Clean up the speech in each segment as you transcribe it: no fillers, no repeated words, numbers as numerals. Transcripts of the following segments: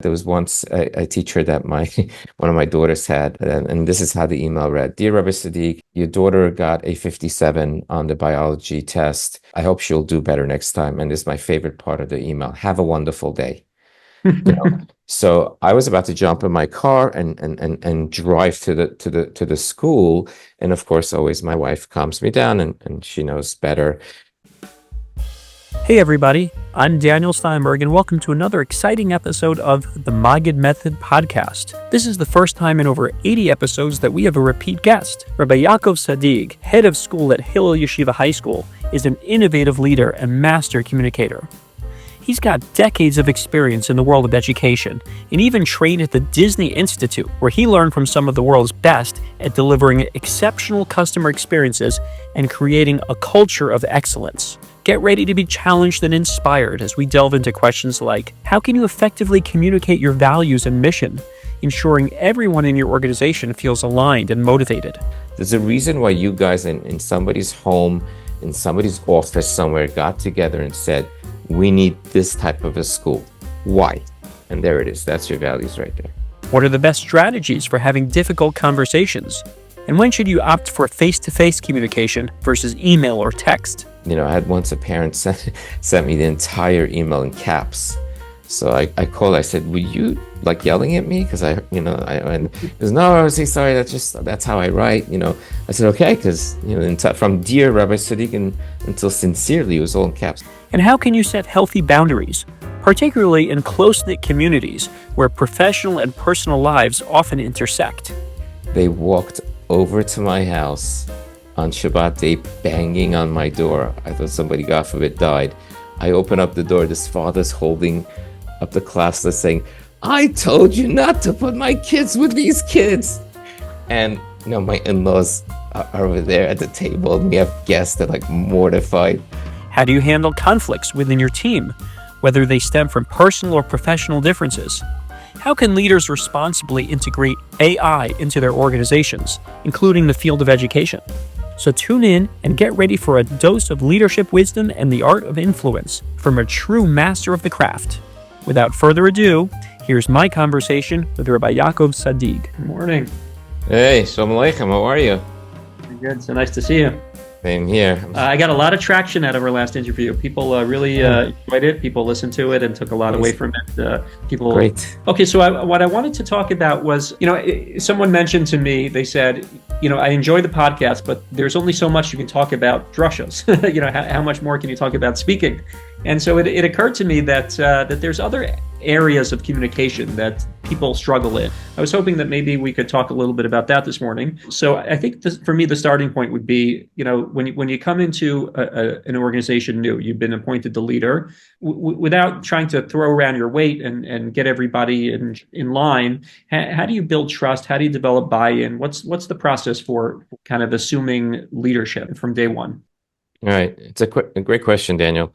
there was once a teacher that one of my daughters had, and this is how the email read: "Dear Rabbi Sadigh, your daughter got a 57 on the biology test. I hope she'll do better next time." And this is my favorite part of the email: "Have a wonderful day." You know, so I was about to jump in my car and drive to the school, and of course, always my wife calms me down, and she knows better. Hey everybody, I'm Daniel Steinberg and welcome to another exciting episode of the Maggid Method podcast. This is the first time in over 80 episodes that we have a repeat guest. Rabbi Yaakov Sadigh, head of school at Hillel Yeshiva High School, is an innovative leader and master communicator. He's got decades of experience in the world of education and even trained at the Disney Institute, where he learned from some of the world's best at delivering exceptional customer experiences and creating a culture of excellence. Get ready to be challenged and inspired as we delve into questions like, how can you effectively communicate your values and mission, ensuring everyone in your organization feels aligned and motivated? There's a reason why you guys in somebody's home, in somebody's office somewhere, got together and said, we need this type of a school. Why? And there it is. That's your values right there. What are the best strategies for having difficult conversations? And when should you opt for face-to-face communication versus email or text? I had once a parent sent me the entire email in caps. So I called, I said, were you like yelling at me? Because and he goes, no, I was sorry, that's how I write. I said, okay, because, from Dear Rabbi Sadigh until Sincerely, it was all in caps. And how can you set healthy boundaries, particularly in close-knit communities where professional and personal lives often intersect? They walked over to my house on Shabbat day, banging on my door. I thought somebody, God forbid, died. I open up the door. This father's holding up the class list saying, I told you not to put my kids with these kids. And, my in-laws are over there at the table, and we have guests that are mortified. How do you handle conflicts within your team, whether they stem from personal or professional differences? How can leaders responsibly integrate AI into their organizations, including the field of education? So tune in and get ready for a dose of leadership wisdom and the art of influence from a true master of the craft. Without further ado, here's my conversation with Rabbi Yaakov Sadigh. Good morning. Hey, Shalom Aleichem, how are you? Good, so nice to see you. Same here. I got a lot of traction out of our last interview. People really enjoyed it. People listened to it and took a lot away from it. Great. Okay, so what I wanted to talk about was, someone mentioned to me, they said, I enjoy the podcast, but there's only so much you can talk about drushos. How much more can you talk about speaking? And so it occurred to me that there's other areas of communication that people struggle in. I was hoping that maybe we could talk a little bit about that this morning. So I think for me, the starting point would be, when you come into an organization new, you've been appointed the leader, without trying to throw around your weight and get everybody in line. How do you build trust? How do you develop buy-in? What's the process for kind of assuming leadership from day one? All right. It's a great question, Daniel.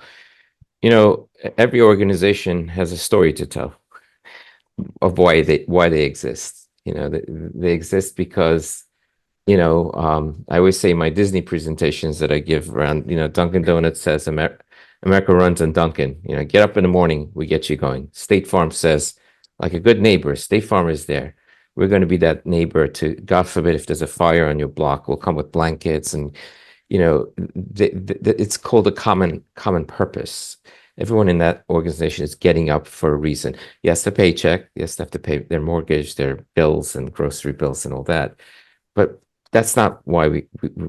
Every organization has a story to tell of why they exist. They exist because, I always say in my Disney presentations that I give around, Dunkin' Donuts says America runs on Dunkin'. Get up in the morning, we get you going. State Farm says, like a good neighbor, State Farm is there. We're going to be that neighbor to, God forbid, if there's a fire on your block, we'll come with blankets and, it's called a common purpose. Everyone in that organization is getting up for a reason. Yes, the paycheck. Yes, they have to pay their mortgage, their bills and grocery bills and all that. But that's not why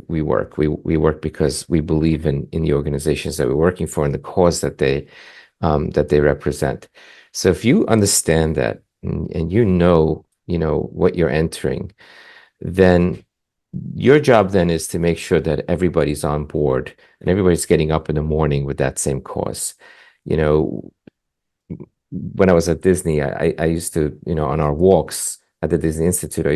we work. We work because we believe in the organizations that we're working for and the cause that they represent. So if you understand that and what you're entering, then your job then is to make sure that everybody's on board and everybody's getting up in the morning with that same cause. When I was at Disney, I used to, on our walks at the Disney Institute, I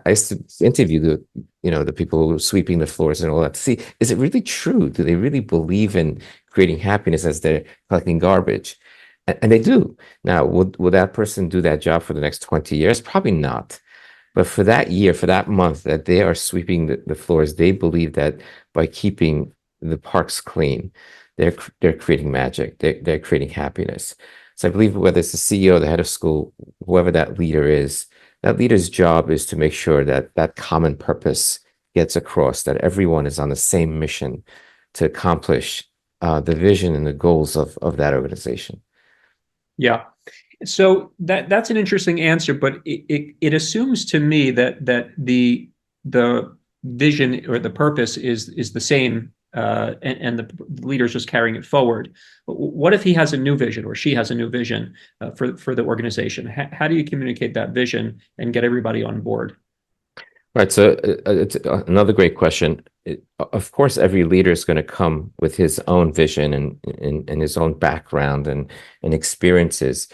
used to interview the people who were sweeping the floors and all that to see, is it really true? Do they really believe in creating happiness as they're collecting garbage? And they do. Now, will that person do that job for the next 20 years? Probably not. But for that year, for that month that they are sweeping the floors, they believe that by keeping the parks clean, they're creating magic. They're creating happiness. So I believe whether it's the CEO, the head of school, whoever that leader is, that leader's job is to make sure that that common purpose gets across, that everyone is on the same mission to accomplish the vision and the goals of that organization. Yeah. So that's an interesting answer, but it assumes to me that the vision or the purpose is the same, and the leader's just carrying it forward. What if he has a new vision or she has a new vision for the organization? How do you communicate that vision and get everybody on board? Right. So it's another great question. Of course, every leader is going to come with his own vision and his own background and experiences,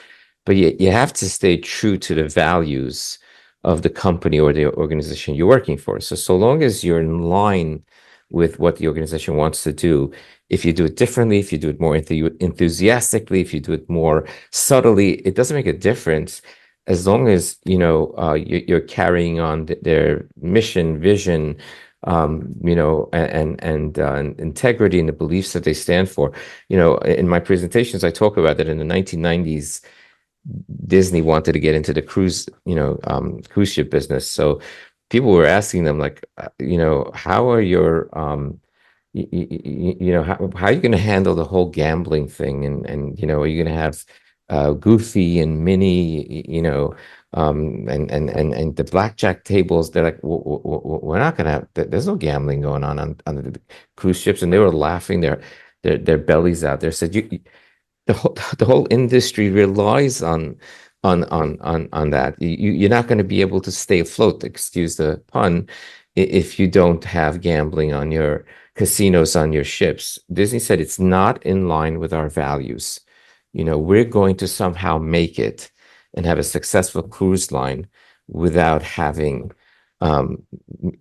but you have to stay true to the values of the company or the organization you're working for. So long as you're in line with what the organization wants to do, if you do it differently, if you do it more enthusiastically, if you do it more subtly, it doesn't make a difference as long as you're carrying on their mission, vision, and integrity and the beliefs that they stand for. In my presentations, I talk about that in the 1990s, Disney wanted to get into the cruise ship business. So people were asking them like, how are your how are you going to handle the whole gambling thing, and are you going to have Goofy and Minnie, and the blackjack tables? They're like, we're not going to have. There's no gambling going on the cruise ships, and they were laughing their bellies out. They said, the whole industry relies on that. You're not going to be able to stay afloat, excuse the pun, if you don't have gambling on your casinos on your ships. Disney said it's not in line with our values. We're going to somehow make it and have a successful cruise line without having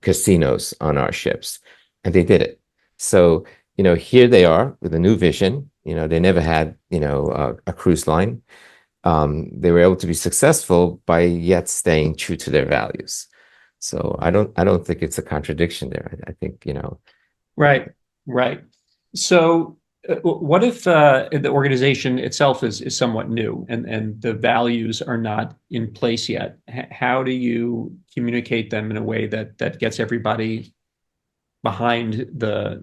casinos on our ships. And they did it. So, here they are with a new vision. They never had, a cruise line. They were able to be successful by yet staying true to their values. So I don't think it's a contradiction there. I think, Right, right. So, what if the organization itself is somewhat new and the values are not in place yet? How do you communicate them in a way that gets everybody behind the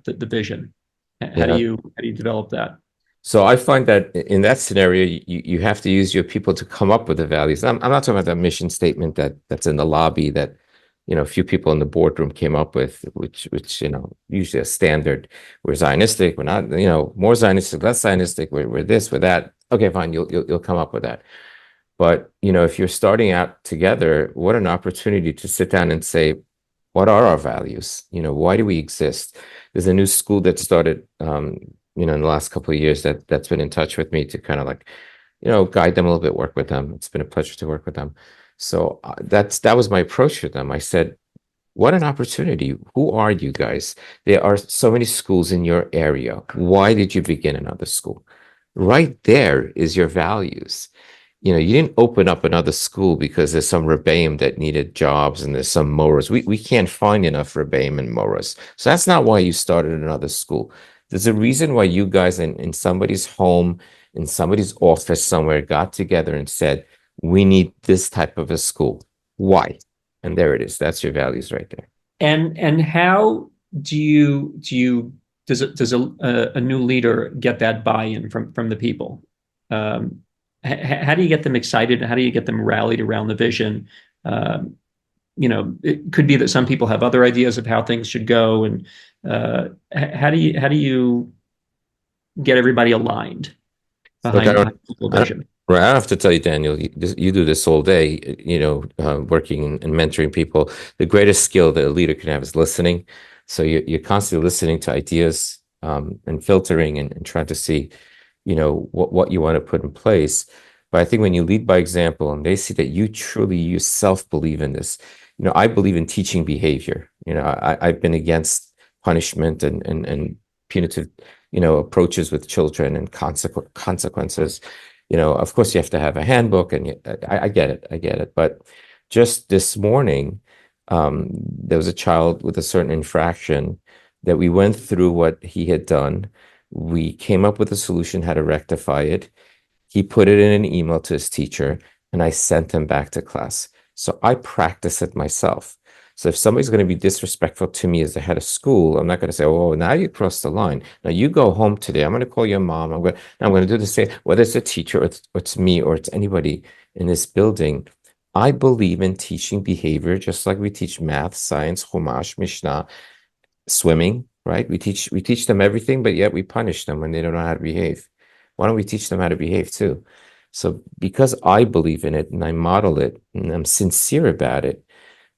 vision? How do you develop that? So I find that in that scenario, you have to use your people to come up with the values. I'm not talking about that mission statement that's in the lobby that a few people in the boardroom came up with, which usually a standard. We're Zionistic. We're not, more Zionistic, less Zionistic. We're this, we're that. Okay, fine. You'll come up with that. But if you're starting out together, what an opportunity to sit down and say, what are our values? Why do we exist? There's a new school that started, in the last couple of years that's been in touch with me to kind of like, guide them a little bit, work with them. It's been a pleasure to work with them. So that was my approach with them. I said, what an opportunity. Who are you guys? There are so many schools in your area. Why did you begin another school? Right there is your values. You didn't open up another school because there's some rebbeim that needed jobs and there's some moras. We can't find enough rebbeim and moras. So that's not why you started another school. There's a reason why you guys in somebody's home, in somebody's office somewhere got together and said, we need this type of a school. Why? And there it is. That's your values right there. And how does a new leader get that buy-in from the people? How do you get them excited? How do you get them rallied around the vision? It could be that some people have other ideas of how things should go, and how do you get everybody aligned behind the vision? Right. I don't have to tell you, Daniel, you do this all day, working and mentoring people. The greatest skill that a leader can have is listening. So you're constantly listening to ideas, and filtering and trying to see, what you want to put in place. But I think when you lead by example and they see that you truly yourself believe in this, I believe in teaching behavior. I've been against punishment and punitive, approaches with children and consequences. Of course, you have to have a handbook, and I get it. But just this morning, there was a child with a certain infraction that we went through what he had done. We came up with a solution how to rectify it. He put it in an email to his teacher, and I sent him back to class. So I practice it myself. So if somebody's going to be disrespectful to me as the head of school, I'm not going to say, "Oh, now you crossed the line. Now you go home today. I'm going to call your mom. I'm going to do the same." Whether it's a teacher, or it's me, or it's anybody in this building, I believe in teaching behavior, just like we teach math, science, Chumash, Mishnah, swimming. Right? We teach them everything, but yet we punish them when they don't know how to behave. Why don't we teach them how to behave too? So because I believe in it and I model it and I'm sincere about it,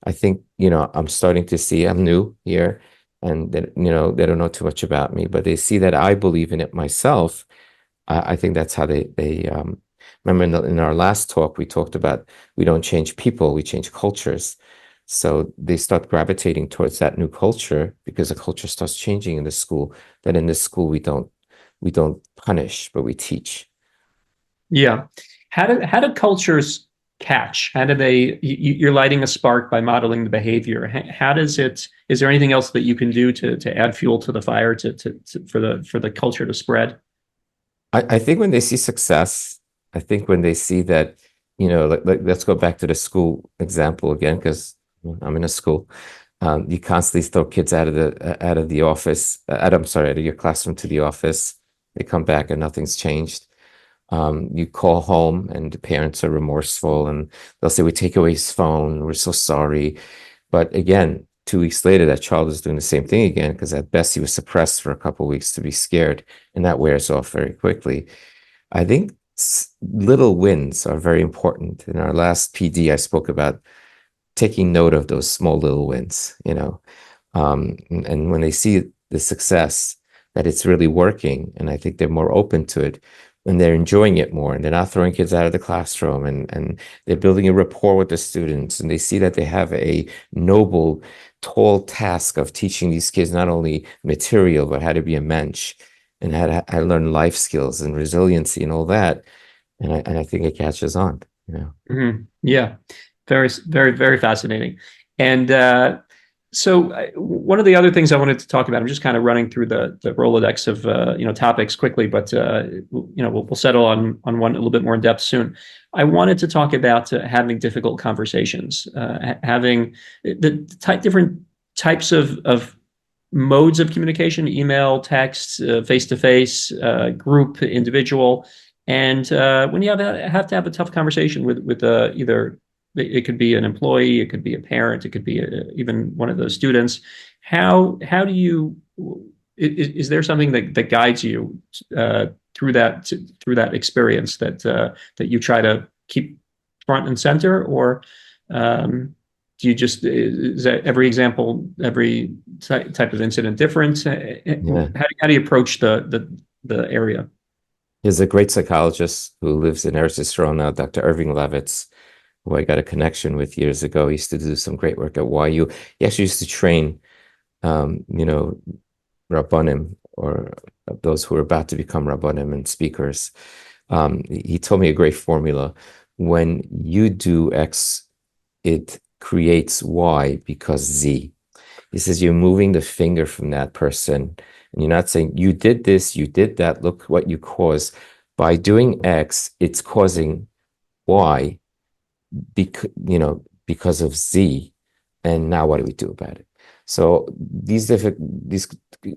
I think, I'm starting to see I'm new here and that, they don't know too much about me, but they see that I believe in it myself. I think that's how they remember in our last talk, we talked about we don't change people, we change cultures. So they start gravitating towards that new culture because the culture starts changing in the school. That in this school we don't punish, but we teach. Yeah. How do cultures catch? How do they? You're lighting a spark by modeling the behavior. How does it? Is there anything else that you can do to add fuel to the fire for the culture to spread? I think when they see success, I think when they see that, let's go back to the school example again, because I'm in a school. You constantly throw kids out of the office, I'm sorry, out of your classroom to the office. They come back and nothing's changed. You call home and the parents are remorseful and they'll say, "We take away his phone. We're so sorry." But again, 2 weeks later, that child is doing the same thing again because at best he was suppressed for a couple of weeks to be scared, and that wears off very quickly. I think little wins are very important. In our last PD, I spoke about taking note of those small little wins. And when they see the success, that it's really working, and I think they're more open to it and they're enjoying it more, and they're not throwing kids out of the classroom, and they're building a rapport with the students, and they see that they have a noble, tall task of teaching these kids not only material, but how to be a mensch and how to learn life skills and resiliency and all that. And I think it catches on. Yeah, very, very, very fascinating. And so one of the other things I wanted to talk about, I'm just kind of running through the Rolodex of topics quickly, but we'll settle on one a little bit more in depth soon. I wanted to talk about having difficult conversations, having the different types of modes of communication: email, text, face to face, group, individual. And when you have to have a tough conversation with either, it could be an employee, it could be a parent, it could be even one of those students. How do you? Is there something that guides you through that experience that you try to keep front and center, or do you just, is that every example, every type of incident different? Yeah. How do you approach the area? There's a great psychologist who lives in Eretz Yisrael now, Dr. Irving Levitz, who I got a connection with years ago. He used to do some great work at YU. He actually used to train, Rabbanim, or those who are about to become Rabbanim and speakers. He told me a great formula. When you do X, it creates Y because Z. He says you're moving the finger from that person, and you're not saying, "You did this, you did that, look what you caused." By doing X, it's causing Y because of Z. And now what do we do about it? So these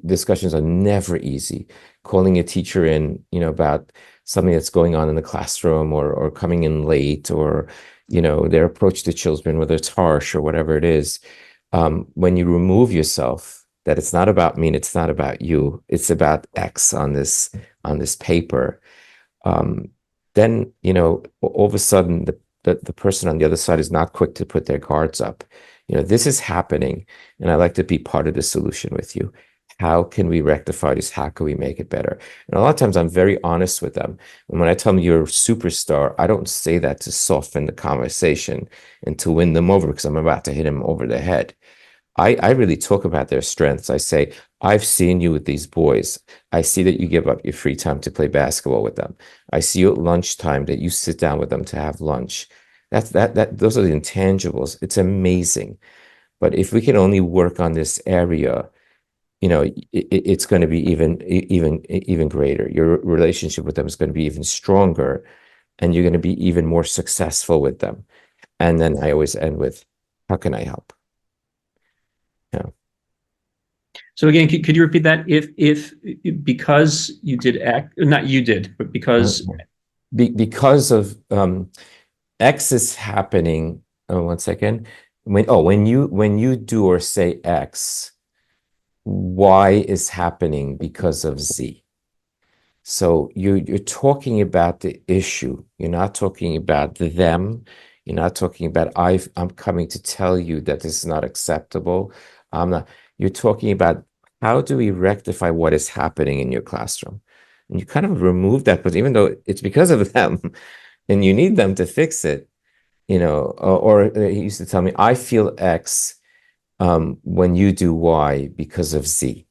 discussions are never easy. Calling a teacher in, about something that's going on in the classroom, or coming in late, or, their approach to children, whether it's harsh or whatever it is. When you remove yourself, that it's not about me and it's not about you, it's about X on this paper, then, all of a sudden the person on the other side is not quick to put their guards up. This is happening, and I like to be part of the solution with you. How can we rectify this? How can we make it better? And a lot of times I'm very honest with them. And when I tell them you're a superstar, I don't say that to soften the conversation and to win them over because I'm about to hit them over the head. I really talk about their strengths. I say, "I've seen you with these boys. I see that you give up your free time to play basketball with them. I see you at lunchtime that you sit down with them to have lunch." Those are the intangibles. It's amazing. But if we can only work on this area, it's going to be even greater. Your relationship with them is going to be even stronger, and you're going to be even more successful with them. And then I always end with, how can I help? Yeah. So again, could you repeat that? If because you did act, not you did, but because. Because of X is happening. Oh, 1 second. When you do or say X, Y is happening because of Z. So you're talking about the issue. You're not talking about them. You're not talking about I'm coming to tell you that this is not acceptable. I'm not. You're talking about how do we rectify what is happening in your classroom? And you kind of remove that, but even though it's because of them, and you need them to fix it, or he used to tell me, I feel X when you do Y because of Z.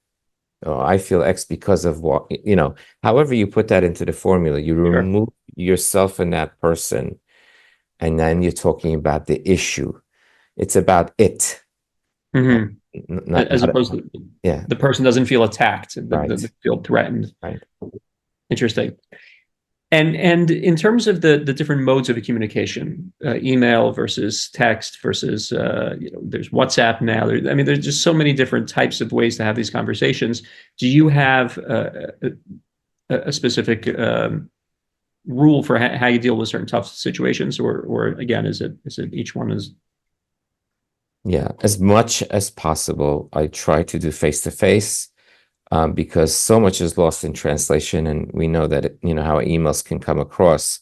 Oh, I feel X because of what, however you put that into the formula, you Sure. remove yourself and that person, and then you're talking about the issue. It's about it, Mm-hmm. As not, opposed to yeah, the person doesn't feel attacked, they right, feel threatened. right. Interesting. And in terms of the different modes of communication, email versus text versus there's WhatsApp now. There's just so many different types of ways to have these conversations. Do you have a specific rule for how you deal with certain tough situations, or again, is it each one is? Yeah, as much as possible, I try to do face to face. Because so much is lost in translation, and we know that how emails can come across.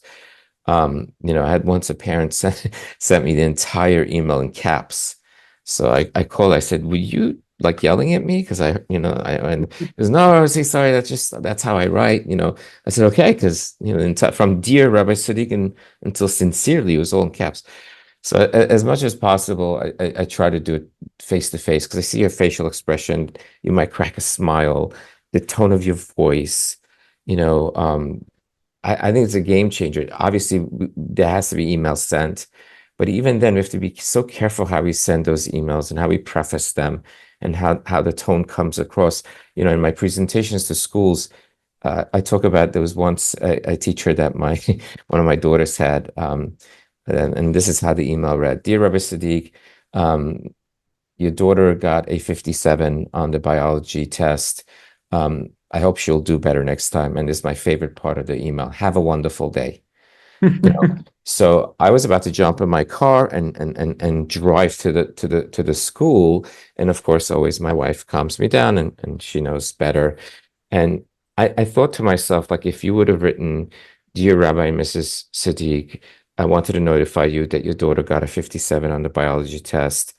I had once a parent sent me the entire email in caps. So I called. I said, "Were you like yelling at me?" Because and he goes, "No, I was sorry. That's how I write." I said, "Okay," because from dear Rabbi Sadigh until sincerely, it was all in caps. So as much as possible, I try to do it face to face because I see your facial expression. You might crack a smile, the tone of your voice. You know, um, I think it's a game changer. Obviously, there has to be emails sent, but even then, we have to be so careful how we send those emails and how we preface them and how the tone comes across. In my presentations to schools, I talk about there was once a teacher that one of my daughters had. And this is how the email read. Dear Rabbi Sadigh, um, your daughter got a 57 on the biology test. I hope she'll do better next time. And this is my favorite part of the email. Have a wonderful day. So I was about to jump in my car and drive to the school. And of course, always my wife calms me down and she knows better. And I thought to myself, like, if you would have written, Dear Rabbi and Mrs. Sadigh, I wanted to notify you that your daughter got a 57 on the biology test.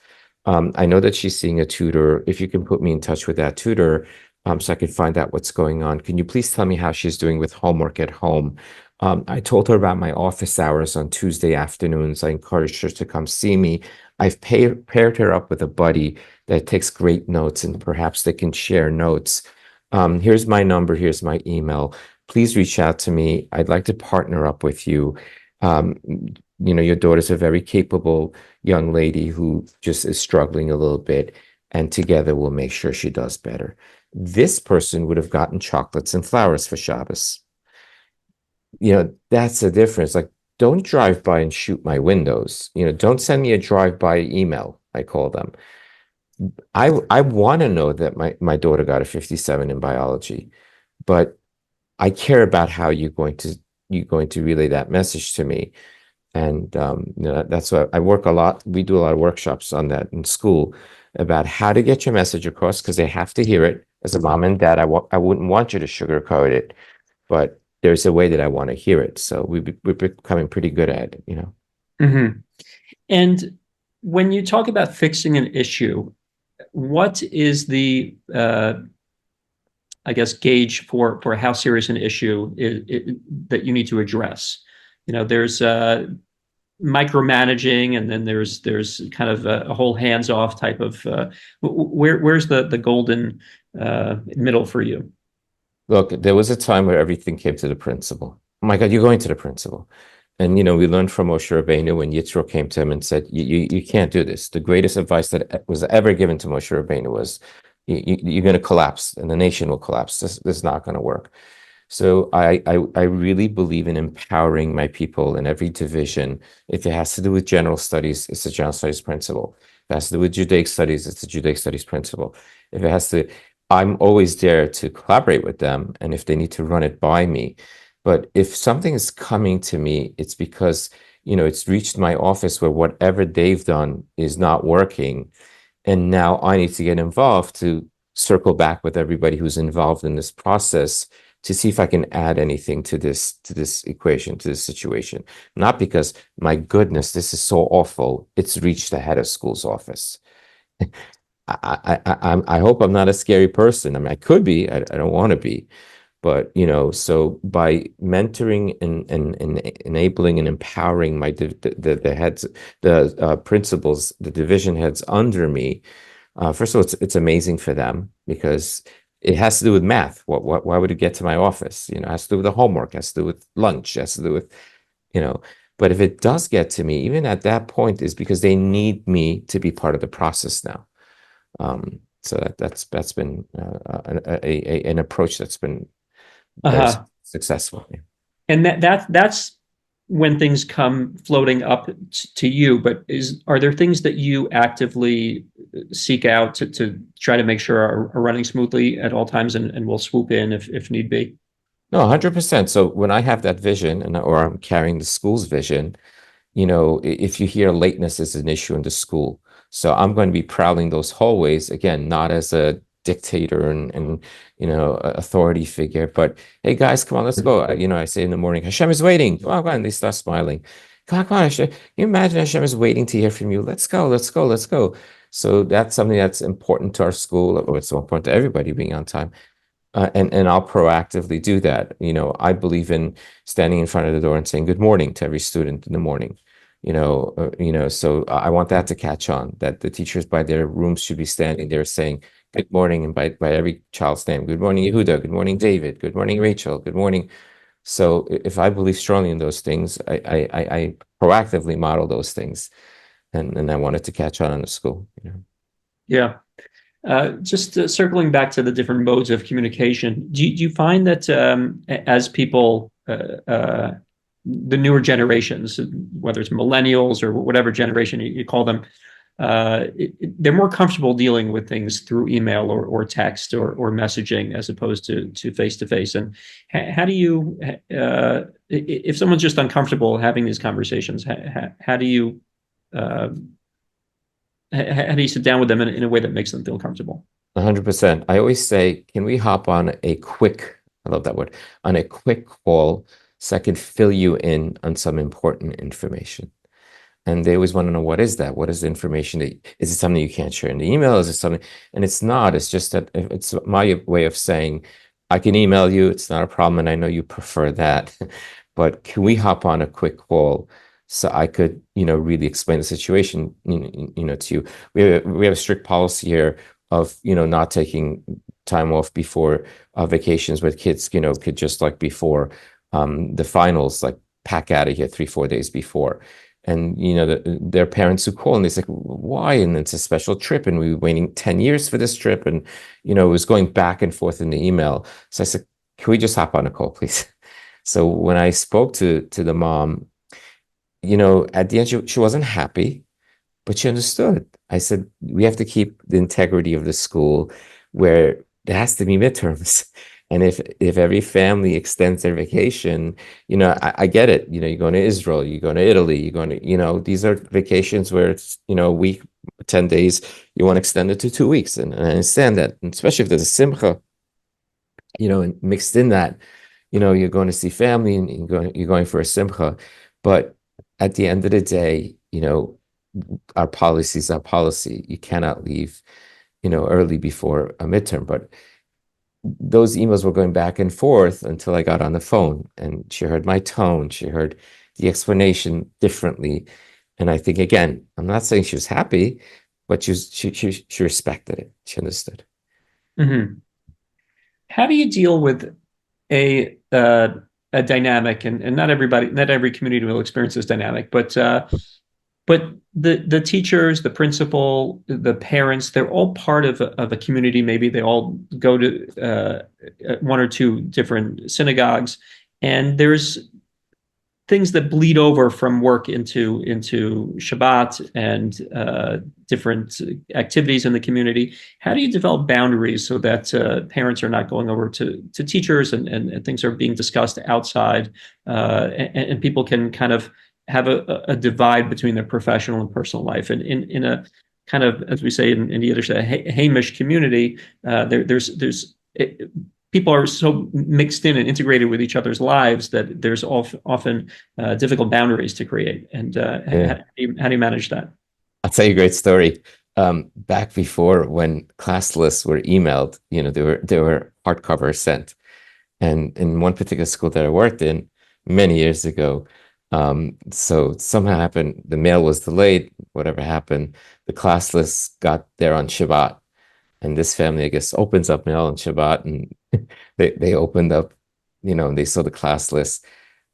I know that she's seeing a tutor. If you can put me in touch with that tutor, so I can find out what's going on. Can you please tell me how she's doing with homework at home? I told her about my office hours on Tuesday afternoons. I encouraged her to come see me. I've paired her up with a buddy that takes great notes, and perhaps they can share notes. Here's my number. Here's my email. Please reach out to me. I'd like to partner up with you. Um, your daughter's a very capable young lady who just is struggling a little bit, and together we'll make sure she does better. This person would have gotten chocolates and flowers for Shabbos. That's the difference. Like, don't drive by and shoot my windows. Don't send me a drive-by email, I call them. I want to know that my daughter got a 57 in biology, but I care about how you're going to relay that message to me. And that's why I work a lot. We do a lot of workshops on that in school about how to get your message across because they have to hear it. As a mom and dad, I wouldn't want you to sugarcoat it, but there's a way that I want to hear it. So we're becoming pretty good at it. Mm-hmm. And when you talk about fixing an issue, what is the I guess gauge for how serious an issue is that you need to address? There's micromanaging, and then there's kind of a whole hands-off type of where's the golden middle for you? Look, there was a time where everything came to the principal. Oh my God, you're going to the principal. And we learned from Moshe Rabbeinu when Yitzro came to him and said, you can't do this. The greatest advice that was ever given to Moshe Rabbeinu was, You're going to collapse, and the nation will collapse. This is not going to work. So I really believe in empowering my people in every division. If it has to do with general studies, it's a general studies principle. If it has to do with Judaic studies, it's a Judaic studies principle. If it has to, I'm always there to collaborate with them, and if they need to run it by me. But if something is coming to me, it's because, it's reached my office where whatever they've done is not working. And now I need to get involved to circle back with everybody who's involved in this process to see if I can add anything to this equation, to this situation. Not because, my goodness, this is so awful. It's reached the head of school's office. I hope I'm not a scary person. I mean, I could be. I don't want to be. But, so by mentoring and enabling and empowering the heads, the principals, the division heads under me, first of all, it's amazing for them because it has to do with math. Why would it get to my office? It has to do with the homework, it has to do with lunch, it has to do with, you know. But if it does get to me, even at that point, is because they need me to be part of the process now. So that's been an approach that's been very Uh-huh. successful. Yeah. And that's when things come floating up to you. But are there things that you actively seek out to try to make sure are running smoothly at all times, and will swoop in if need be? No, 100%. So when I have that vision or I'm carrying the school's vision, if you hear lateness is an issue in the school. So I'm going to be prowling those hallways again, not as a dictator and authority figure, but hey guys, come on, let's go. I say in the morning, Hashem is waiting. Come on, and they start smiling. Come on, Hashem. Can you imagine Hashem is waiting to hear from you? Let's go, let's go, let's go. So that's something that's important to our school, or it's so important to everybody being on time. And I'll proactively do that. I believe in standing in front of the door and saying good morning to every student in the morning. So I want that to catch on, that the teachers by their rooms should be standing there saying good morning, and by every child's name. Good morning, Yehuda. Good morning, David. Good morning, Rachel. Good morning. So if I believe strongly in those things, I proactively model those things, and I wanted to catch on in the school. Yeah. Just circling back to the different modes of communication, do you find that as people, the newer generations, whether it's millennials or whatever generation you call them, they're more comfortable dealing with things through email or text or messaging as opposed to face to face? And how do you, if someone's just uncomfortable having these conversations, how do you sit down with them in a way that makes them feel comfortable? 100%. I always say, can we hop on a quick, I love that word, on a quick call so I can fill you in on some important information? And they always want to know, what is that? What is the information is it something you can't share in the email? Is it something? And it's not. It's just that it's my way of saying, I can email you. It's not a problem. And I know you prefer that. But can we hop on a quick call so I could, really explain the situation, to you? We have a strict policy here of, not taking time off before vacations with kids, could just like before the finals, like pack out of here 3-4 days before. And their parents who call and they say, why? And it's a special trip, and we were waiting 10 years for this trip, and it was going back and forth in the email. So I said, can we just hop on a call, please? So when I spoke to the mom, at the end she wasn't happy, but she understood. I said, we have to keep the integrity of the school, where there has to be midterms. And if every family extends their vacation, I get it. You're going to Israel, you're going to Italy, you're going to, these are vacations where it's, a week, 10 days, you want to extend it to 2 weeks. And I understand that, and especially if there's a simcha, and mixed in that, you're going to see family and you're going for a simcha. But at the end of the day, our policy is our policy. You cannot leave, early before a midterm. But those emails were going back and forth until I got on the phone, and she heard my tone. She heard the explanation differently. And I think, again, I'm not saying she was happy, but she respected it. She understood. Mm-hmm. How do you deal with a dynamic, and not every community will experience this dynamic, but But the teachers, the principal, the parents, they're all part of a community. Maybe they all go to one or two different synagogues, and there's things that bleed over from work into Shabbat and different activities in the community. How do you develop boundaries so that parents are not going over to teachers and things are being discussed outside, and people can kind of have a divide between their professional and personal life, and in a kind of, as we say in Yiddish, a Hamish community, there's people are so mixed in and integrated with each other's lives that there's often difficult boundaries to create. And Yeah. how do you manage that? I'll tell you a great story. Back before, when class lists were emailed, they were hardcover sent. And in one particular school that I worked in many years ago, so somehow happened, the mail was delayed, whatever happened, the class lists got there on Shabbat. And this family, I guess, opens up mail on Shabbat, and they opened up, and they saw the class list.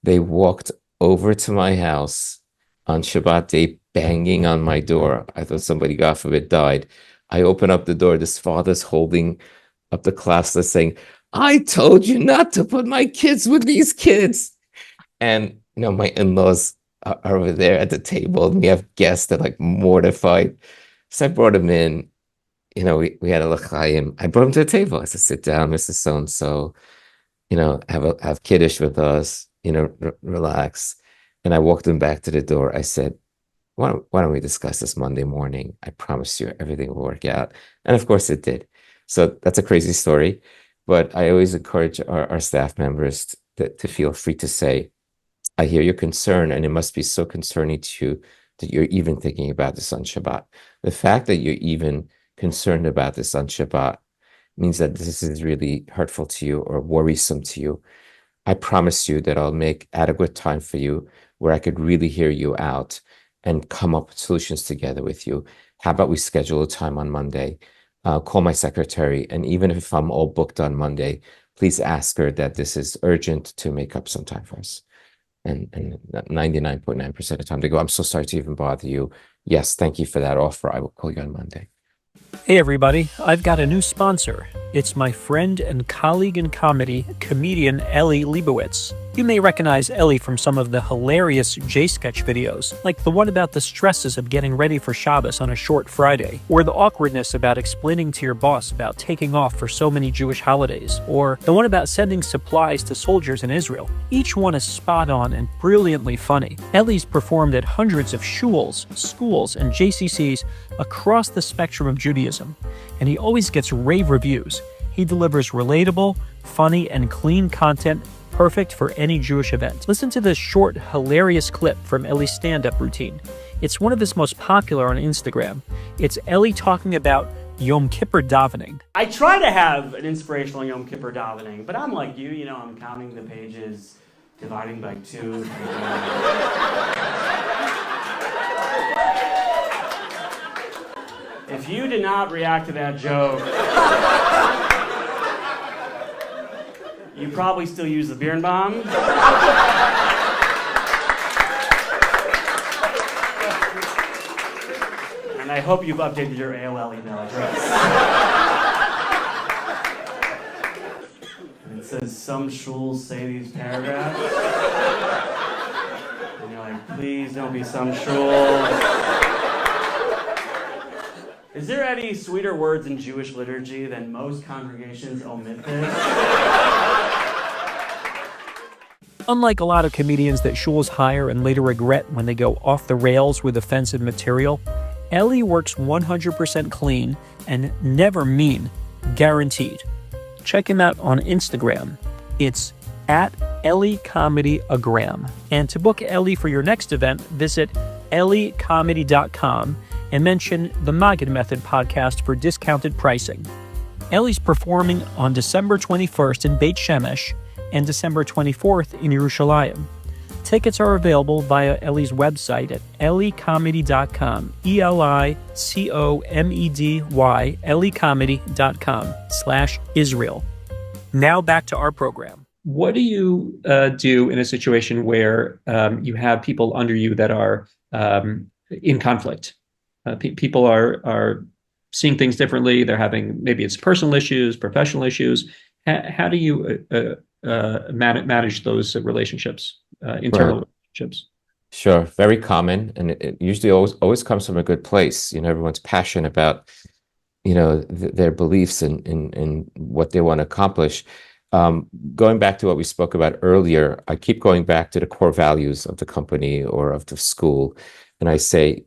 They walked over to my house on Shabbat day, banging on my door. I thought somebody, God forbid, died. I open up the door. This father's holding up the class list saying, "I told you not to put my kids with these kids." And, my in-laws are over there at the table, and we have guests that are like mortified. So I brought them in. We had a l'chaim. I brought him to the table. I said, "Sit down, Mr. So-and-so, have kiddush with us, relax." And I walked him back to the door. I said, why don't we discuss this Monday morning? I promise you everything will work out. And of course it did. So that's a crazy story. But I always encourage our staff members to feel free to say, "I hear your concern, and it must be so concerning to you that you're even thinking about this on Shabbat." The fact that you're even concerned about this on Shabbat means that this is really hurtful to you or worrisome to you. I promise you that I'll make adequate time for you where I could really hear you out and come up with solutions together with you. How about we schedule a time on Monday? Call my secretary, and even if I'm all booked on Monday, please ask her that this is urgent to make up some time for us. And 99.9% of the time they go, "I'm so sorry to even bother you. Yes, thank you for that offer. I will call you on Monday." Hey everybody, I've got a new sponsor. It's my friend and colleague in comedy, comedian Ellie Leibowitz. You may recognize Ellie from some of the hilarious J-Sketch videos, like the one about the stresses of getting ready for Shabbos on a short Friday, or the awkwardness about explaining to your boss about taking off for so many Jewish holidays, or the one about sending supplies to soldiers in Israel. Each one is spot on and brilliantly funny. Ellie's performed at hundreds of shuls, schools, and JCCs across the spectrum of Judaism, and he always gets rave reviews. He delivers relatable, funny, and clean content perfect for any Jewish event. Listen to this short, hilarious clip from Ellie's stand-up routine. It's one of his most popular on Instagram. It's Ellie talking about Yom Kippur davening. I try to have an inspirational Yom Kippur davening, but I'm like you, I'm counting the pages, dividing by 2. If you did not react to that joke, you probably still use the Birnbaum. And I hope you've updated your AOL email address. And it says, some shuls say these paragraphs. And you're like, please don't be some shuls. Is there any sweeter words in Jewish liturgy than most congregations omit this? Unlike a lot of comedians that shuls hire and later regret when they go off the rails with offensive material, Ellie works 100% clean and never mean, guaranteed. Check him out on Instagram. It's at EllieComedyAgram. And to book Ellie for your next event, visit elliecomedy.com and mention the Maggid Method podcast for discounted pricing. Ellie's performing on December 21st in Beit Shemesh and December 24th in Yerushalayim. Tickets are available via Ellie's website at elliecomedy.com, ELICOMEDY, elliecomedy.com/Israel. Now back to our program. What do you do in a situation where you have people under you that are in conflict. People are seeing things differently. They're having, maybe it's personal issues, professional issues. How do you manage those relationships, internal Right. relationships? Sure. Very common. And it usually always comes from a good place. Everyone's passionate about, their beliefs and what they want to accomplish. Going back to what we spoke about earlier, I keep going back to the core values of the company or of the school. And I say,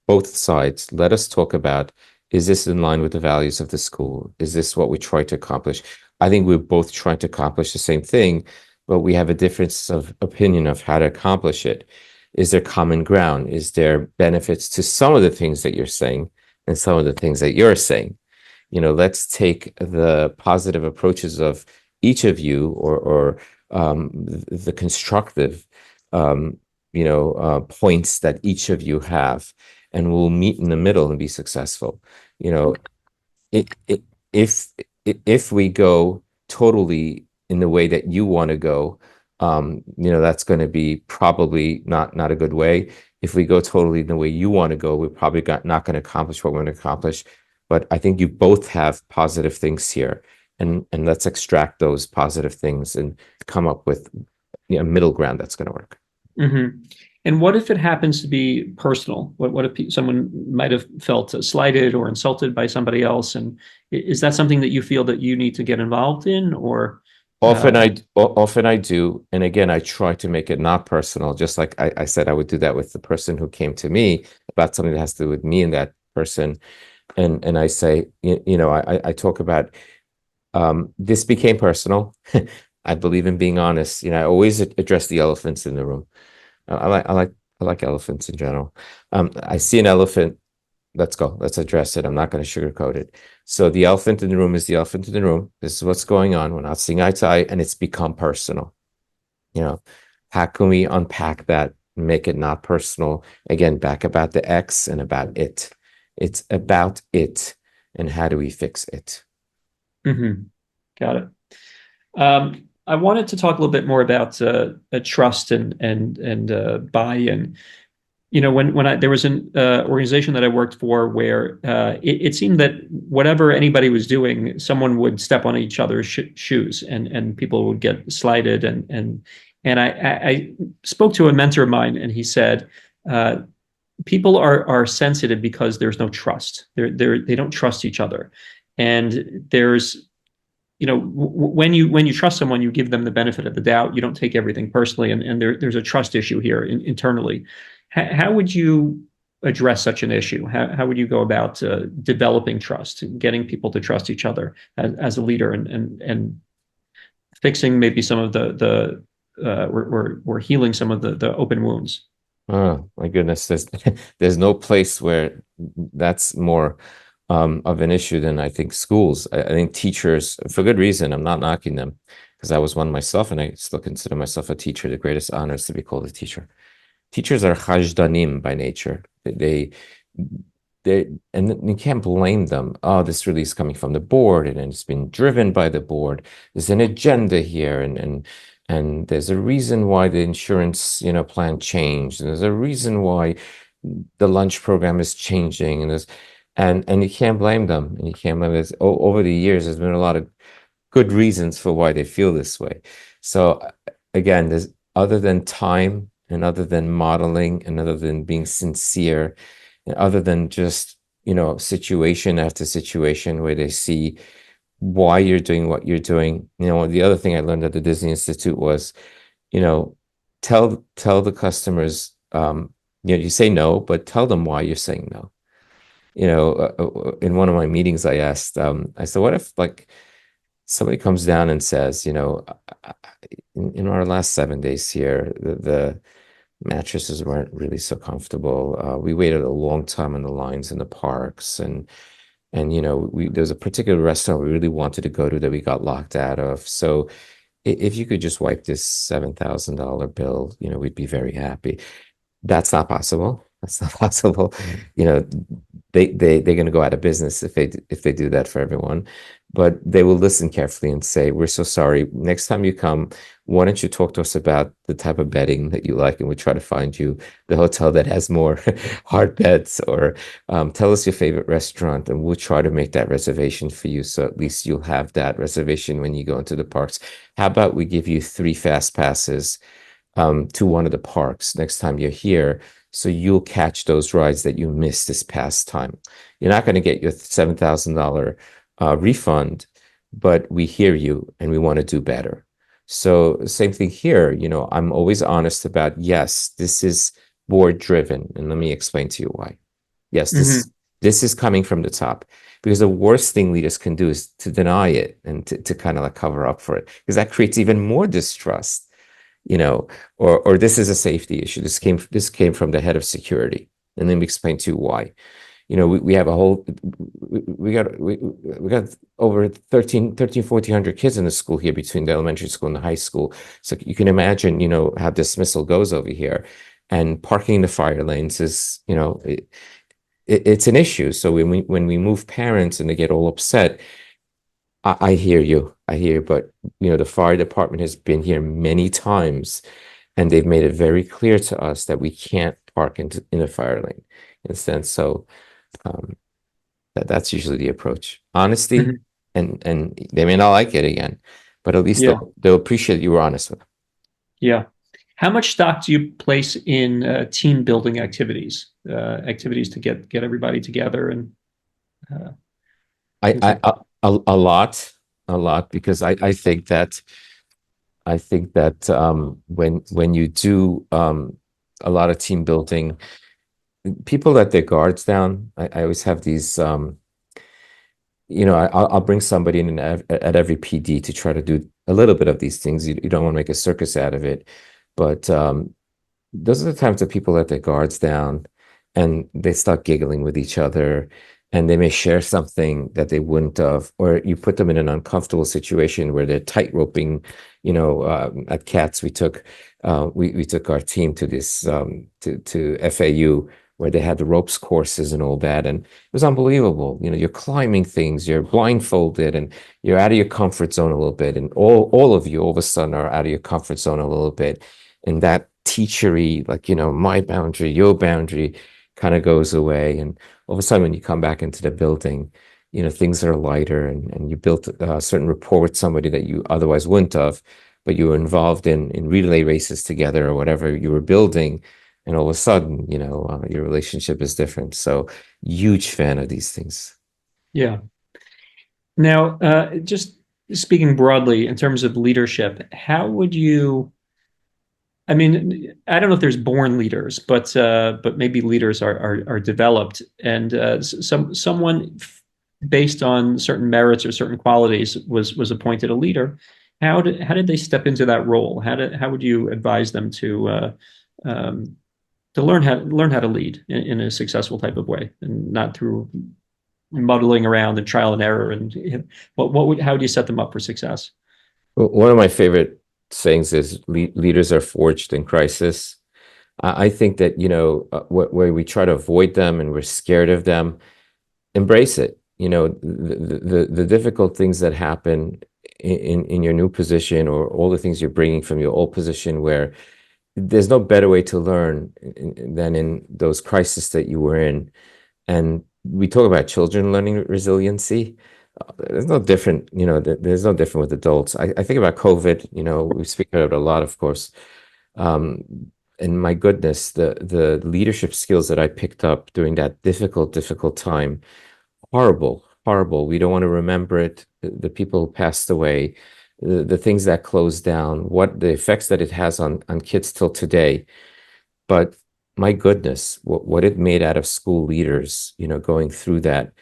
both sides, let us talk about, is this in line with the values of the school? Is this what we try to accomplish? I think we're both trying to accomplish the same thing, but we have a difference of opinion of how to accomplish it. Is there common ground? Is there benefits to some of the things that you're saying and some of the things that you're saying? Let's take the positive approaches of each of you or the constructive, points that each of you have, and we'll meet in the middle and be successful. It, it, if if we go totally in the way that you want to go, that's going to be probably not a good way. If we go totally in the way you want to go, we're probably not going to accomplish what we're going to accomplish. But I think you both have positive things here, and let's extract those positive things and come up with a middle ground that's going to work. Mm-hmm. And what if it happens to be personal? What if someone might have felt slighted or insulted by somebody else? And is that something that you feel that you need to get involved in, or? Often I do, and again, I try to make it not personal. Just like I said, I would do that with the person who came to me about something that has to do with me and that person, and I say, I talk about, this became personal. I believe in being honest. I always address the elephants in the room. I like elephants in general. I see an elephant. Let's go. Let's address it. I'm not going to sugarcoat it. So the elephant in the room is the elephant in the room. This is what's going on. We're not seeing eye to eye, and it's become personal. How can we unpack that and make it not personal? Again, back about the X and about it. It's about it, and how do we fix it? Mm-hmm. Got it. I wanted to talk a little bit more about trust and buy-in. When there was an organization that I worked for where it seemed that whatever anybody was doing, someone would step on each other's shoes, and people would get slighted. And I spoke to a mentor of mine, and he said, people are sensitive because there's no trust. They don't trust each other, and there's when you trust someone, you give them the benefit of the doubt. You don't take everything personally, and there's a trust issue here internally. How would you address such an issue? How would you go about developing trust, getting people to trust each other as a leader, and fixing maybe some of we're healing some of the open wounds? Oh my goodness, there's no place where that's more of an issue than I think schools. I think teachers, for good reason. I'm not knocking them, because I was one myself, and I still consider myself a teacher. The greatest honor is to be called a teacher. Teachers are chajdanim by nature. They and you can't blame them. Oh, this really is coming from the board, and it's been driven by the board. There's an agenda here, and there's a reason why the insurance plan changed, and there's a reason why the lunch program is changing, and you can't blame them, and you can't blame this. Over the years, there's been a lot of good reasons for why they feel this way. So again, there's, other than time, and other than modeling, and other than being sincere, and other than just, situation after situation where they see why you're doing what you're doing. The other thing I learned at the Disney Institute was, tell the customers, you say no, but tell them why you're saying no. In one of my meetings, I asked, I said, what if somebody comes down and says, in our last 7 days here, the mattresses weren't really so comfortable. We waited a long time in the lines in the parks, and there's a particular restaurant we really wanted to go to that we got locked out of. So if you could just wipe this $7,000 bill, we'd be very happy. That's not possible. That's not possible. They're going to go out of business if they do that for everyone. but they will listen carefully and say, we're so sorry. Next time you come, why don't you talk to us about the type of bedding that you like? And we try to find you the hotel that has more hard beds, or tell us your favorite restaurant, and we'll try to make that reservation for you. So at least you'll have that reservation when you go into the parks. How about we give you 3 fast passes to one of the parks next time you're here, so you'll catch those rides that you missed this past time. You're not going to get your $7,000 refund, but we hear you and we want to do better. So same thing here. I'm always honest about, yes, this is board driven, and let me explain to you why. Yes, this is coming from the top, because the worst thing leaders can do is to deny it and to kind of like cover up for it, because that creates even more distrust. Or this is a safety issue. This came from the head of security, and then we explain to you why. We have a whole, we got over 1,400 kids in the school here, between the elementary school and the high school. So you can imagine, how dismissal goes over here, and parking the fire lanes is, it's an issue. So when we move parents and they get all upset, I hear you. But the fire department has been here many times, and they've made it very clear to us that we can't park in a fire lane instead. So that's usually the approach. Honesty, and they may not like it again, but at least they'll appreciate you were honest with them. Yeah. How much stock do you place in team building activities to get everybody together? And a lot, because I think that when you do a lot of team building, people let their guards down. I always have these, I'll bring somebody in at every PD to try to do a little bit of these things. You don't want to make a circus out of it, but those are the times that people let their guards down and they start giggling with each other, and they may share something that they wouldn't have, or you put them in an uncomfortable situation where they're tight roping. At CATS, we took our team to this to FAU, where they had the ropes courses and all that, and it was unbelievable. You're climbing things, you're blindfolded, and you're out of your comfort zone a little bit, and all of you all of a sudden are out of your comfort zone a little bit, and that teachery, like my boundary, your boundary, kind of goes away. And all of a sudden, when you come back into the building, things are lighter, and you built a certain rapport with somebody that you otherwise wouldn't have, but you were involved in relay races together or whatever you were building, and all of a sudden, your relationship is different. So, huge fan of these things. Yeah. Now, just speaking broadly in terms of leadership, how would you? I mean, I don't know if there's born leaders, but maybe leaders are developed, and someone based on certain merits or certain qualities was appointed a leader. How did they step into that role? How would you advise them to learn how to lead in a successful type of way, and not through muddling around and trial and error? And how do you set them up for success? Well, one of my favorite sayings is leaders are forged in crisis. I think that, where we try to avoid them and we're scared of them, embrace it. The difficult things that happen in your new position, or all the things you're bringing from your old position, where there's no better way to learn than in those crises that you were in. And we talk about children learning resiliency. There's no different, there's no different with adults. I think about COVID, we speak about it a lot, of course. And my goodness, the leadership skills that I picked up during that difficult time, horrible. We don't want to remember it. The people who passed away, the things that closed down, what the effects that it has on kids till today. But my goodness, what it made out of school leaders, going through that.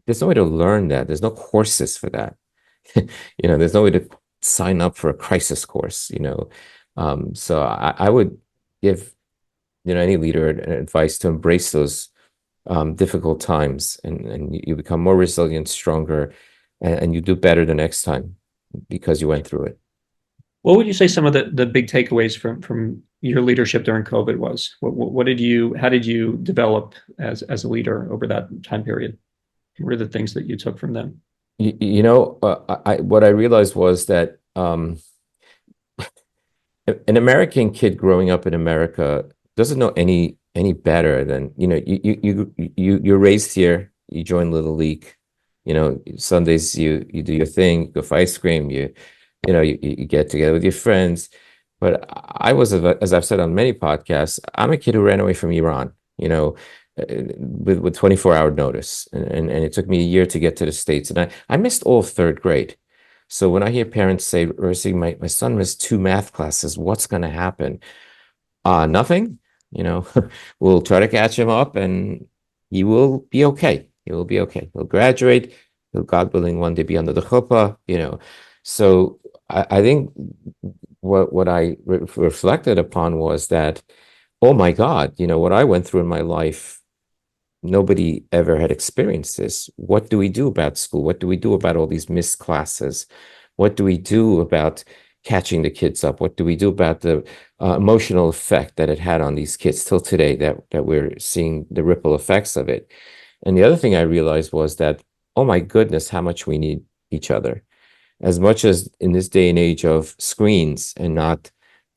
There's no way to learn that. There's no courses for that. There's no way to sign up for a crisis course, So I would give, any leader advice to embrace those difficult times, and you become more resilient, stronger, and you do better the next time because you went through it. What would you say some of the big takeaways from your leadership during COVID was? How did you develop as a leader over that time period? What are the things that you took from them? What I realized was that an American kid growing up in America doesn't know any better than, you're raised here, you join Little League, Sundays you do your thing, you go for ice cream, you get together with your friends. But I was, as I've said on many podcasts, I'm a kid who ran away from Iran, with 24-hour notice. And it took me a year to get to the States. And I missed all of third grade. So when I hear parents say, "Rosie, my son missed 2 math classes, what's going to happen?" Nothing. We'll try to catch him up and he will be okay. He will be okay. He'll graduate. He'll, God willing, one day be under the chuppah. So I think what I reflected upon was that, oh my God, what I went through in my life, nobody ever had experienced this. What do we do about school? What do we do about all these missed classes? What do we do about catching the kids up? What do we do about the emotional effect that it had on these kids till today, that we're seeing the ripple effects of it? And the other thing I realized was that, oh my goodness, how much we need each other. As much as in this day and age of screens and not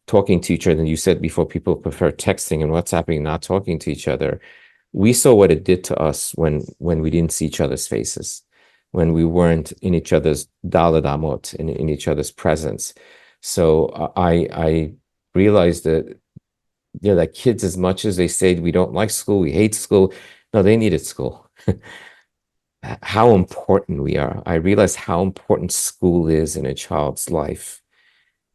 talking to each other, and you said before, people prefer texting and WhatsApping, not talking to each other. We saw what it did to us when we didn't see each other's faces, when we weren't in each other's daled amot, in each other's presence. So I realized that, that kids, as much as they say we don't like school, we hate school, no, they needed school. How important we are. I realized how important school is in a child's life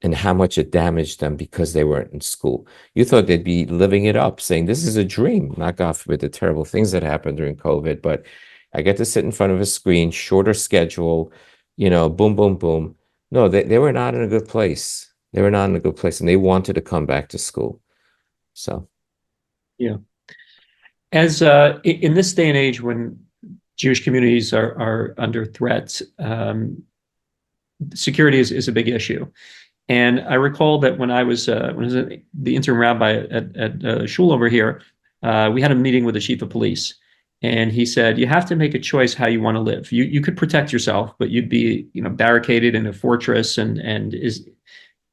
and how much it damaged them because they weren't in school. You thought they'd be living it up, saying this is a dream, not God forbid the terrible things that happened during COVID, but I get to sit in front of a screen, shorter schedule, boom, boom, boom. No, they were not in a good place. They were not in a good place, and they wanted to come back to school. So, Yeah. As in this day and age when Jewish communities are under threat, security is a big issue. And I recall that when I was the interim rabbi at shul over here, we had a meeting with the chief of police, and he said, "You have to make a choice how you want to live. You could protect yourself, but you'd be barricaded in a fortress, and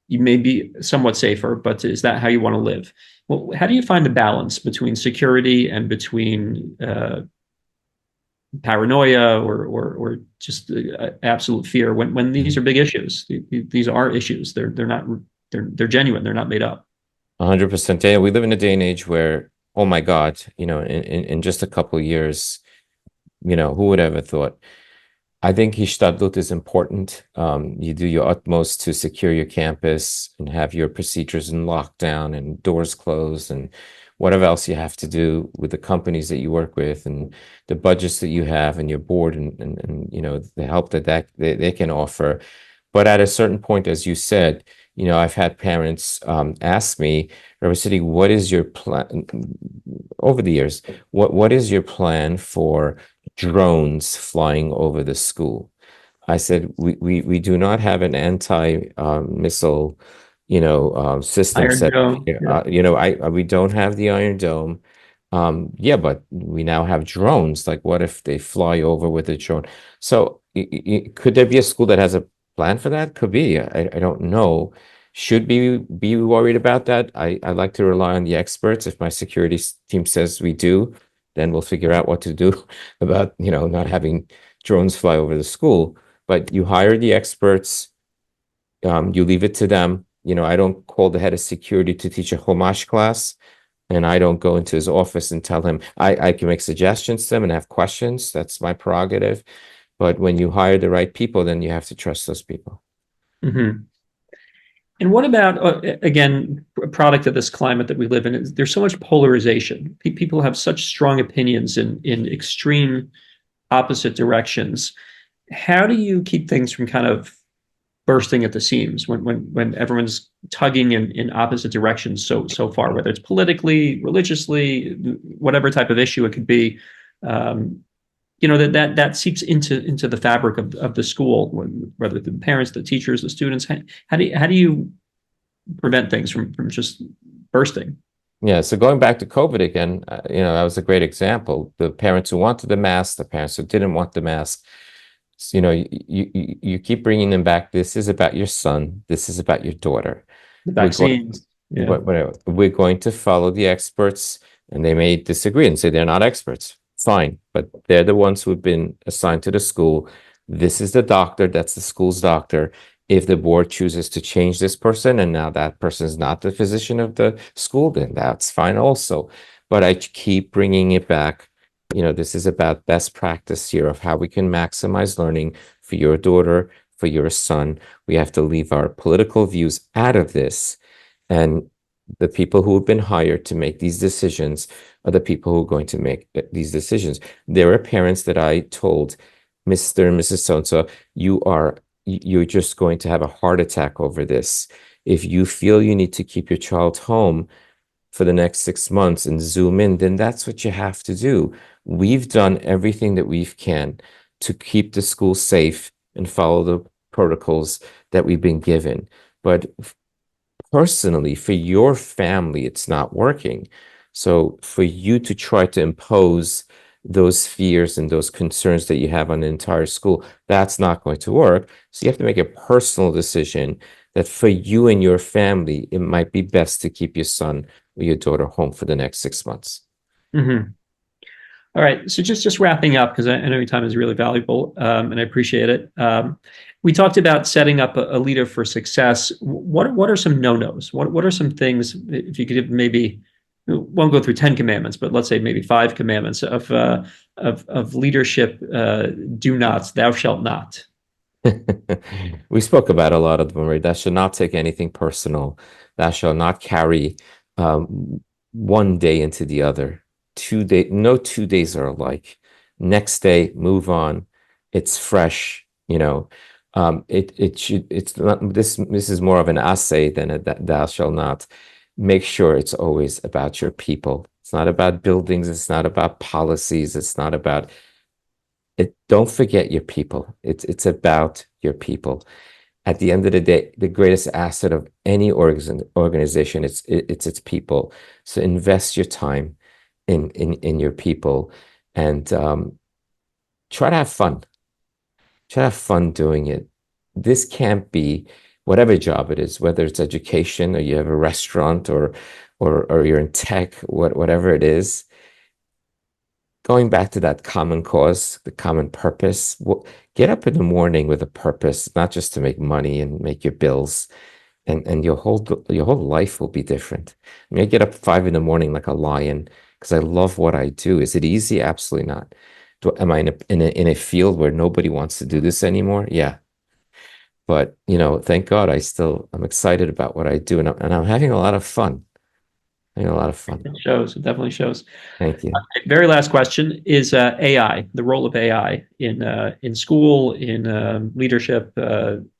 you may be somewhat safer, but is that how you want to live? Well, how do you find the balance between security and between paranoia or just absolute fear when these are big issues? These are issues. They're not they're genuine. They're not made up." 100%. Yeah, we live in a day and age where, oh my God, in just a couple of years, who would ever thought? I think Hishtadlut is important. You do your utmost to secure your campus and have your procedures in lockdown and doors closed and whatever else you have to do with the companies that you work with and the budgets that you have and your board and the help that they can offer. But at a certain point, as you said, I've had parents ask me, Rabbi Sadigh, what is your plan over the years? What is your plan for drones flying over the school? I said, we do not have an anti-missile, system Iron set. Dome. Yeah. We don't have the Iron Dome. Yeah, but we now have drones. Like, what if they fly over with a drone? So could there be a school that has a plan for that? Could be. I don't know. Should be worried about that? I like to rely on the experts. If my security team says we do, then we'll figure out what to do about, not having drones fly over the school. But you hire the experts, you leave it to them. I don't call the head of security to teach a Chumash class, and I don't go into his office and tell him. I can make suggestions to them and have questions. That's my prerogative. But when you hire the right people, then you have to trust those people. Mm-hmm. And what about, again, a product of this climate that we live in? There's so much polarization. People have such strong opinions in extreme opposite directions. How do you keep things from kind of bursting at the seams when everyone's tugging in opposite directions so far, whether it's politically, religiously, whatever type of issue it could be? That seeps into the fabric of the school, whether the parents, the teachers, the students. How do you prevent things from just bursting? Yeah, so going back to COVID again, that was a great example. The parents who wanted the mask, the parents who didn't want the mask. You keep bringing them back. This is about your son. This is about your daughter. The We're going, vaccines. Yeah. whatever. We're going to follow the experts, and they may disagree and say they're not experts. Fine, but they're the ones who've been assigned to the school. This is the doctor. That's the school's doctor. If the board chooses to change this person, and now that person is not the physician of the school, then that's fine also. But I keep bringing it back. This is about best practice here of how we can maximize learning for your daughter, for your son. We have to leave our political views out of this. And the people who have been hired to make these decisions are the people who are going to make these decisions. There are parents that I told, Mr. and Mrs. So-and-so, you're just going to have a heart attack over this. If you feel you need to keep your child home for the next 6 months and zoom in, then that's what you have to do. We've done everything that we can to keep the school safe and follow the protocols that we've been given. But personally, for your family, it's not working. So for you to try to impose those fears and those concerns that you have on the entire school, that's not going to work. So you have to make a personal decision that for you and your family, it might be best to keep your son or your daughter home for the next 6 months. Mm-hmm. All right. So just wrapping up, because I know your time is really valuable, and I appreciate it. We talked about setting up a leader for success. What are some no-nos? What are some things, if you could give maybe, won't go through 10 commandments, but let's say maybe 5 commandments of leadership, do nots, thou shalt not. We spoke about a lot of them, right? Thou shalt not take anything personal. Thou shalt not carry one day into the other. No 2 days are alike. Next day, move on. It's fresh, it's not, this is more of an assay than a thou shalt not. Make sure it's always about your people. It's not about buildings. It's not about policies. It's not about it. Don't forget your people. It's about your people. At the end of the day, the greatest asset of any organization, it's its people. So invest your time in your people, and try to have fun. Try to have fun doing it. This can't be whatever job it is, whether it's education or you have a restaurant or you're in tech, whatever it is. Going back to that common cause, the common purpose. Get up in the morning with a purpose, not just to make money and make your bills, and your whole life will be different. I mean, I get up 5 a.m. like a lion because I love what I do. Is it easy? Absolutely not. Am I in a field where nobody wants to do this anymore? Yeah. But thank God I'm excited about what I do, and I'm having a lot of fun. Having a lot of fun. It shows. It definitely shows. Thank you. Very last question is AI, the role of AI in school, in leadership.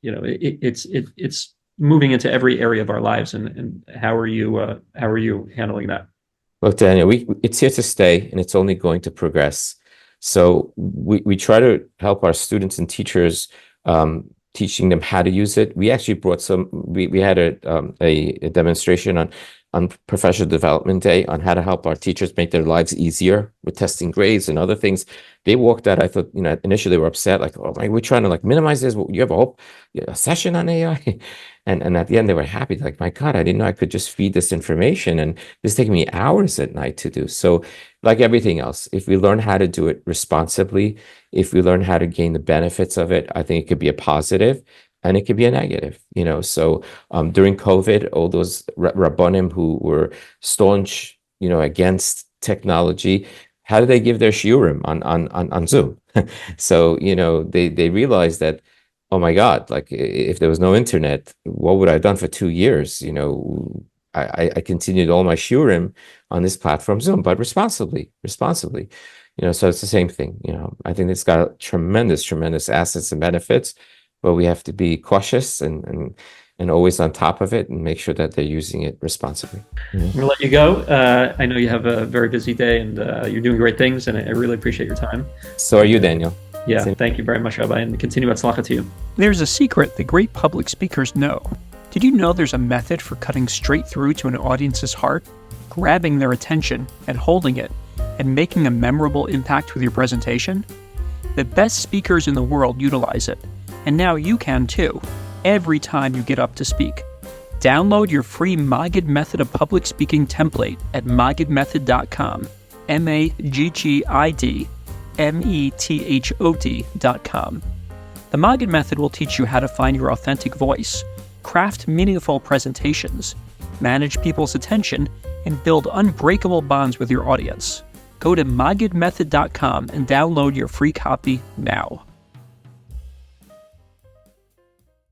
It's moving into every area of our lives, and how are you handling that? Look, Daniel, it's here to stay, and it's only going to progress. So we try to help our students and teachers, teaching them how to use it. We actually brought we had a demonstration on Professional Development Day on how to help our teachers make their lives easier with testing grades and other things. They walked out. I thought, initially they were upset, like, oh my, we're trying to minimize this. You have a session on AI. And at the end they were happy. Like, my God, I didn't know I could just feed this information. And this is taking me hours at night to do. So like everything else, if we learn how to do it responsibly, if we learn how to gain the benefits of it, I think it could be a positive. And it could be a negative, So during COVID, all those Rabbonim who were staunch, against technology, how did they give their shiurim on Zoom? So they realized that, oh my God, like if there was no internet, what would I have done for 2 years? I continued all my shiurim on this platform Zoom, but responsibly. So it's the same thing. I think it's got tremendous assets and benefits. But we have to be cautious and always on top of it and make sure that they're using it responsibly. I'm going to let you go. I know you have a very busy day, and you're doing great things, and I really appreciate your time. So are you, Daniel. Yeah, thank you very much, Rabbi, and continue atzlacha to you. There's a secret that great public speakers know. Did you know there's a method for cutting straight through to an audience's heart, grabbing their attention and holding it, and making a memorable impact with your presentation? The best speakers in the world utilize it, and now you can too, every time you get up to speak. Download your free Maggid Method of Public Speaking template at maggidmethod.com, maggidmethod.com. The Maggid Method will teach you how to find your authentic voice, craft meaningful presentations, manage people's attention, and build unbreakable bonds with your audience. Go to maggidmethod.com and download your free copy now.